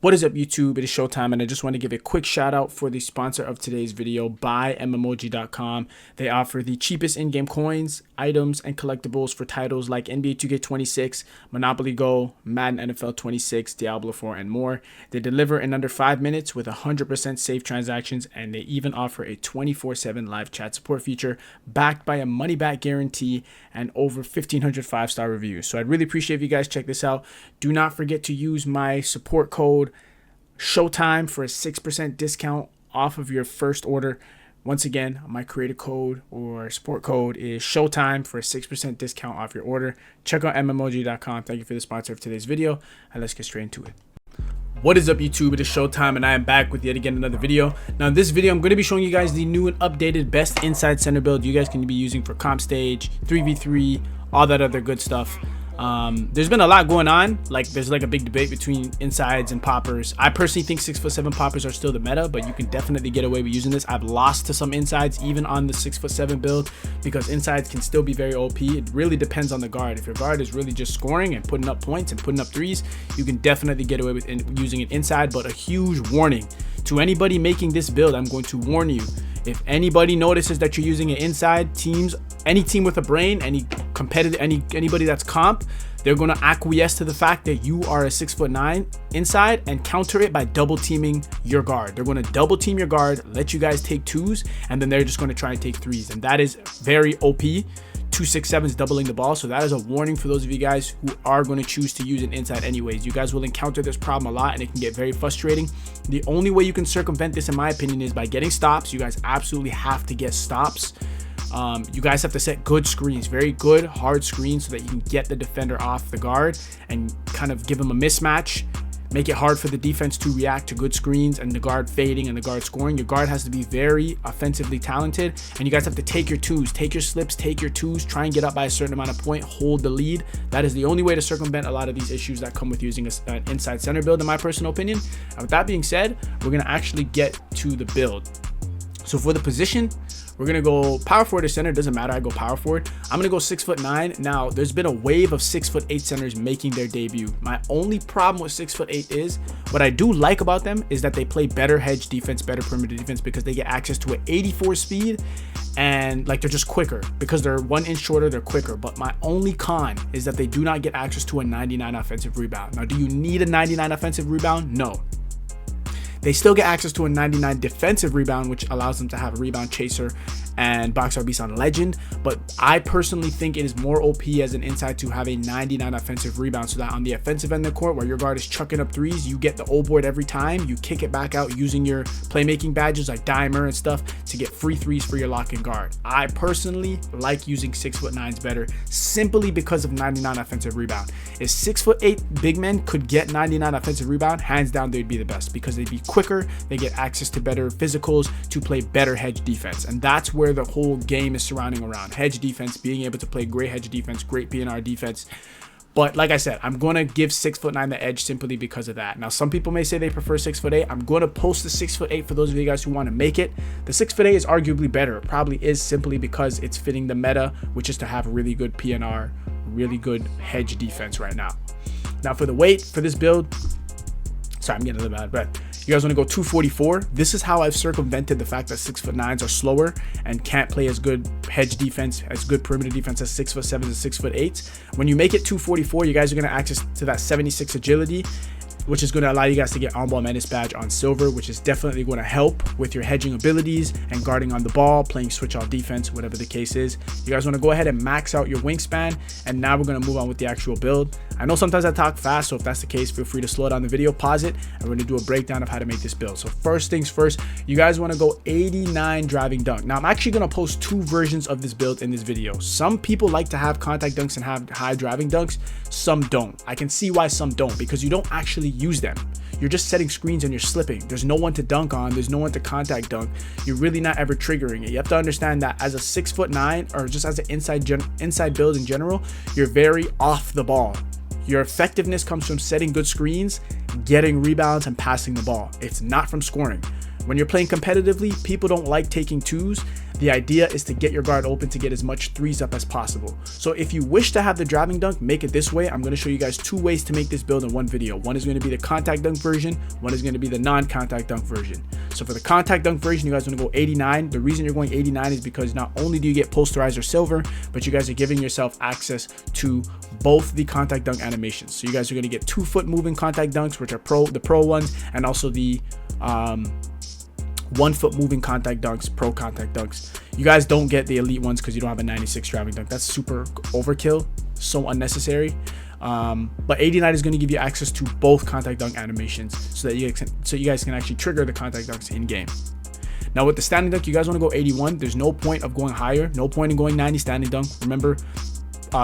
What is up, YouTube? It is showtime, and I just want to give a quick shout out for the sponsor of today's video, BUYMMOG.com. They offer the cheapest in-game coins, items, and collectibles for titles like NBA 2K26, Monopoly Go, Madden NFL 26, Diablo 4, and more. They deliver in under 5 minutes with 100% safe transactions, and they even offer a 24/7 live chat support feature backed by a money-back guarantee and over 1,500 5-star reviews. So I'd really appreciate if you guys check this out. Do not forget to use my support code Showtime for a 6% discount off of your first order. Once again, my creator code or support code is Showtime for a 6% discount off your order. Check out mmog.com. Thank you for the sponsor of today's video, and let's get straight into it. What is up, YouTube? It is showtime, and I am back with yet again another video. Now in this video, I'm going to be showing you guys the new and updated best inside center build you guys can be using for comp stage, 3v3, all that other good stuff. There's been a lot going on. There's like a big debate between insides and poppers. I personally think 6'7" poppers are still the meta, but you can definitely get away with using this. I've lost to some insides even on the 6'7" build because insides can still be very OP. It really depends on the guard. If your guard is really just scoring and putting up points and putting up threes, you can definitely get away with using it inside. But a huge warning to anybody making this build, I'm going to warn you. If anybody notices that you're using it inside, any team with a brain, any competitive, anybody that's comp, they're going to acquiesce to the fact that you are a 6'9" inside and counter it by double teaming your guard. They're going to double team your guard, let you guys take twos, and then they're just going to try and take threes. And that is very OP. 2 6'7s doubling the ball, so that is a warning for those of you guys who are going to choose to use an inside anyways. You guys will encounter this problem a lot, and it can get very frustrating. The only way you can circumvent this, in my opinion, is by getting stops. You guys absolutely have to get stops. You guys have to set good screens, very good hard screens, so that you can get the defender off the guard and kind of give him a mismatch. Make it hard for the defense to react to good screens and the guard fading and the guard scoring. Your guard has to be very offensively talented, and you guys have to take your twos, take your slips, take your twos, try and get up by a certain amount of point, hold the lead. That is the only way to circumvent a lot of these issues that come with using an inside center build, in my personal opinion. And with that being said, we're going to actually get to the build. So for the position, we're going to go power forward or center. Doesn't matter. I go power forward. I'm going to go 6'9". Now, there's been a wave of 6'8" centers making their debut. My only problem with 6'8" is what I do like about them is that they play better hedge defense, better perimeter defense, because they get access to an 84 speed and they're just quicker. Because they're 1 inch shorter, they're quicker. But my only con is that they do not get access to a 99 offensive rebound. Now, do you need a 99 offensive rebound? No. They still get access to a 99 defensive rebound, which allows them to have a rebound chaser and box out beast on legend. But I personally think it is more OP as an inside to have a 99 offensive rebound, so that on the offensive end of the court, where your guard is chucking up threes, you get the O board every time. You kick it back out using your playmaking badges like dimer and stuff to get free threes for your lock and guard. I personally like using 6'9s better, simply because of 99 offensive rebound. If 6'8" big men could get 99 offensive rebound, hands down they'd be the best, because they'd be quicker, they get access to better physicals to play better hedge defense. And that's where the whole game is surrounding around: hedge defense, being able to play great hedge defense, great PNR defense. But like I said, I'm going to give 6'9" the edge simply because of that. Now, some people may say they prefer 6'8". I'm going to post the 6'8" for those of you guys who want to make it. The 6'8" is arguably better. It probably is, simply because it's fitting the meta, which is to have really good PNR, really good hedge defense right now. Now, for the weight for this build, sorry, I'm getting a little bad breath. You guys want to go 244. This is how I've circumvented the fact that 6'9s are slower and can't play as good hedge defense, as good perimeter defense as 6'7s and 6'8s. When you make it 244, you guys are going to access to that 76 agility, which is going to allow you guys to get on-ball menace badge on silver, which is definitely going to help with your hedging abilities and guarding on the ball, playing switch-off defense, whatever the case is. You guys want to go ahead and max out your wingspan, and now we're going to move on with the actual build. I know sometimes I talk fast, so if that's the case, feel free to slow down the video, pause it, and we're going to do a breakdown of how to make this build. So first things first, you guys want to go 89 driving dunk. Now, I'm actually going to post 2 versions of this build in this video. Some people like to have contact dunks and have high driving dunks. Some don't. I can see why some don't, because you don't actually use them. You're just setting screens and you're slipping. There's no one to dunk on. There's no one to contact dunk. You're really not ever triggering it. You have to understand that as a 6'9", or just as an inside build in general, you're very off the ball. Your effectiveness comes from setting good screens, getting rebounds, and passing the ball. It's not from scoring. When you're playing competitively, people don't like taking twos. The idea is to get your guard open to get as much threes up as possible. So if you wish to have the driving dunk, make it this way. I'm going to show you guys 2 ways to make this build in one video. One is going to be the contact dunk version. One is going to be the non-contact dunk version. So for the contact dunk version, you guys want to go 89. The reason you're going 89 is because not only do you get posterizer silver, but you guys are giving yourself access to both the contact dunk animations. So you guys are going to get 2-foot moving contact dunks, which are the pro ones, and also the 1-foot moving contact dunks, pro contact dunks. You guys don't get the elite ones because you don't have a 96 driving dunk. That's super overkill, so unnecessary. But 89 is going to give you access to both contact dunk animations so that you guys can actually trigger the contact dunks in game. Now with the standing dunk, you guys want to go 81. There's no point of going higher, no point in going 90 standing dunk. Remember,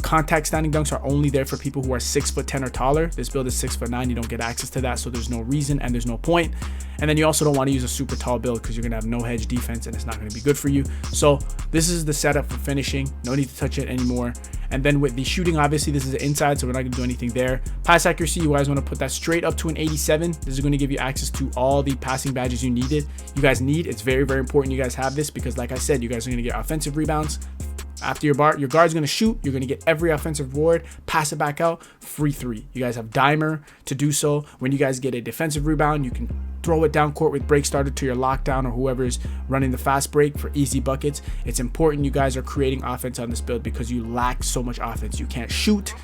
contact standing dunks are only there for people who are 6'10" or taller. This build is 6'9". You don't get access to that, so there's no reason and there's no point. And then you also don't want to use a super tall build because you're gonna have no hedge defense and it's not gonna be good for you. So this is the setup for finishing. No need to touch it anymore. And then with the shooting, obviously this is the inside, so we're not gonna do anything there. Pass accuracy, you guys want to put that straight up to an 87. This is going to give you access to all the passing badges you guys need. It's very, very important you guys have this because, like I said, you guys are going to get offensive rebounds. After your guard's going to shoot, you're going to get every offensive reward, pass it back out, free 3. You guys have dimer to do so. When you guys get a defensive rebound, you can throw it down court with break starter to your lockdown or whoever's running the fast break for easy buckets. It's important you guys are creating offense on this build because you lack so much offense. You can't shoot.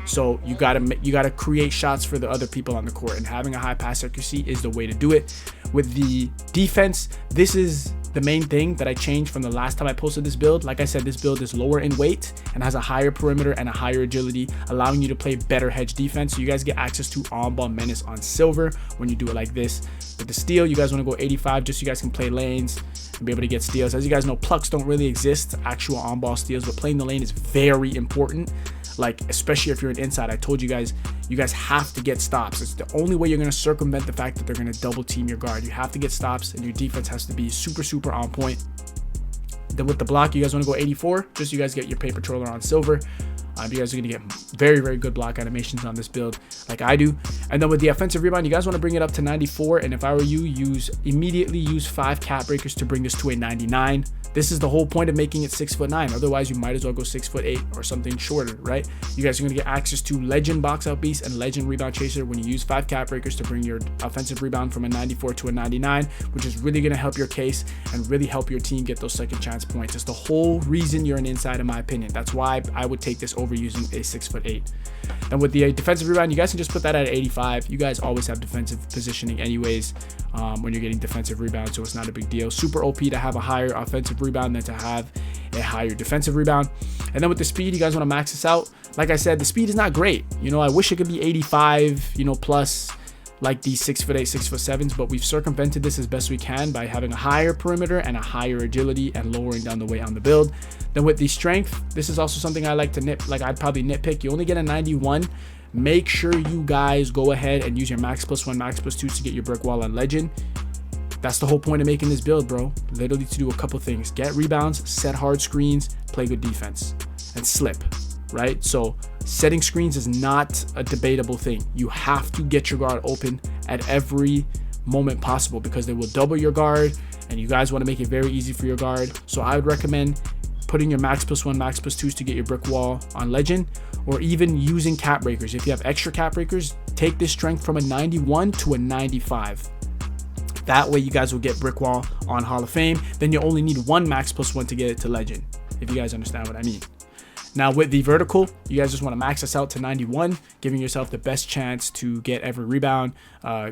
So you gotta create shots for the other people on the court, and having a high pass accuracy is the way to do it. With the defense, this is the main thing that I changed from the last time I posted this build. Like I said, this build is lower in weight and has a higher perimeter and a higher agility, allowing you to play better hedge defense. So you guys get access to on-ball menace on silver when you do it like this. With the steal, you guys want to go 85 just so you guys can play lanes and be able to get steals. As you guys know, plucks don't really exist, actual on-ball steals, but playing the lane is very important. Like, especially if you're an inside, I told you guys have to get stops. It's the only way you're going to circumvent the fact that they're going to double team your guard. You have to get stops, and your defense has to be super, super on point. Then with the block, you guys want to go 84, just so you guys get your paper troller on silver. You guys are going to get very, very good block animations on this build like I do. And then with the offensive rebound, you guys want to bring it up to 94. And if I were you, immediately use 5 cap breakers to bring this to a 99. This is the whole point of making it 6'9". Otherwise, you might as well go 6'8" or something shorter, right? You guys are going to get access to Legend Box Out Beast and Legend Rebound Chaser when you use 5 cap breakers to bring your offensive rebound from a 94 to a 99, which is really going to help your case and really help your team get those second chance points. It's the whole reason you're an inside, in my opinion. That's why I would take this over using a 6'8". And with the defensive rebound, you guys can just put that at 85. You guys always have defensive positioning anyways when you're getting defensive rebound, so it's not a big deal. Super OP to have a higher offensive rebound than to have a higher defensive rebound. And then with the speed, you guys want to max this out. Like I said, the speed is not great. You know, I wish it could be 85, you know, plus like these 6'8", 6'7", but we've circumvented this as best we can by having a higher perimeter and a higher agility and lowering down the weight on the build. Then with the strength, this is also something I like to I'd probably nitpick. You only get a 91. Make sure you guys go ahead and use your max +1, max +2 to get your brick wall on legend. That's the whole point of making this build, bro. Literally to do a couple things: get rebounds, set hard screens, play good defense, and slip, right? So setting screens is not a debatable thing. You have to get your guard open at every moment possible because they will double your guard, and you guys want to make it very easy for your guard. So I would recommend putting your max +1, max +2s to get your brick wall on legend, or even using cap breakers. If you have extra cap breakers, take this strength from a 91 to a 95. That way you guys will get brick wall on Hall of Fame. Then you only need 1 max +1 to get it to legend, if you guys understand what I mean. Now with the vertical, you guys just want to max this out to 91, giving yourself the best chance to get every rebound,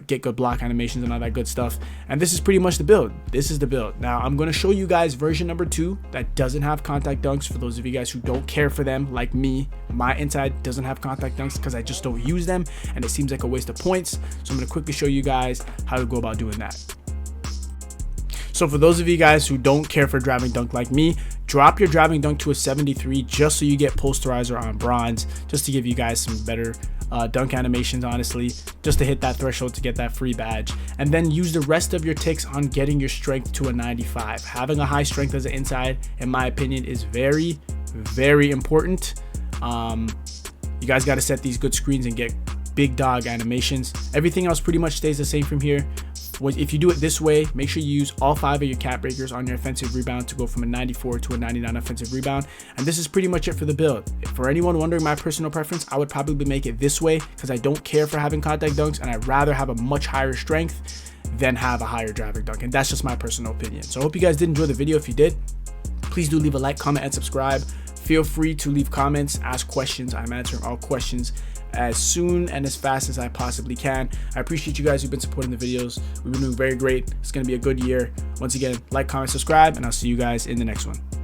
get good block animations and all that good stuff. And this is pretty much the build. This is the build. Now I'm going to show you guys version number 2 that doesn't have contact dunks. For those of you guys who don't care for them, like me, my inside doesn't have contact dunks because I just don't use them and it seems like a waste of points. So I'm going to quickly show you guys how to go about doing that. So for those of you guys who don't care for driving dunk like me, drop your driving dunk to a 73 just so you get posterizer on bronze, just to give you guys some better dunk animations, honestly, just to hit that threshold to get that free badge. And then use the rest of your ticks on getting your strength to a 95. Having a high strength as an inside, in my opinion, is very, very important. You guys got to set these good screens and get big dog animations. Everything else pretty much stays the same from here. if you do it this way, make sure you use all 5 of your cap breakers on your offensive rebound to go from a 94 to a 99 offensive rebound. And this is pretty much it for the build. For anyone wondering my personal preference, I would probably make it this way because I don't care for having contact dunks, and I'd rather have a much higher strength than have a higher driving dunk. And that's just my personal opinion. So I hope you guys did enjoy the video. If you did, please do leave a like, comment, and subscribe. Feel free to leave comments, ask questions. I'm answering all questions as soon and as fast as I possibly can. I appreciate you guys who've been supporting the videos. We've been doing very great. It's going to be a good year. Once again, like, comment, subscribe, and I'll see you guys in the next one.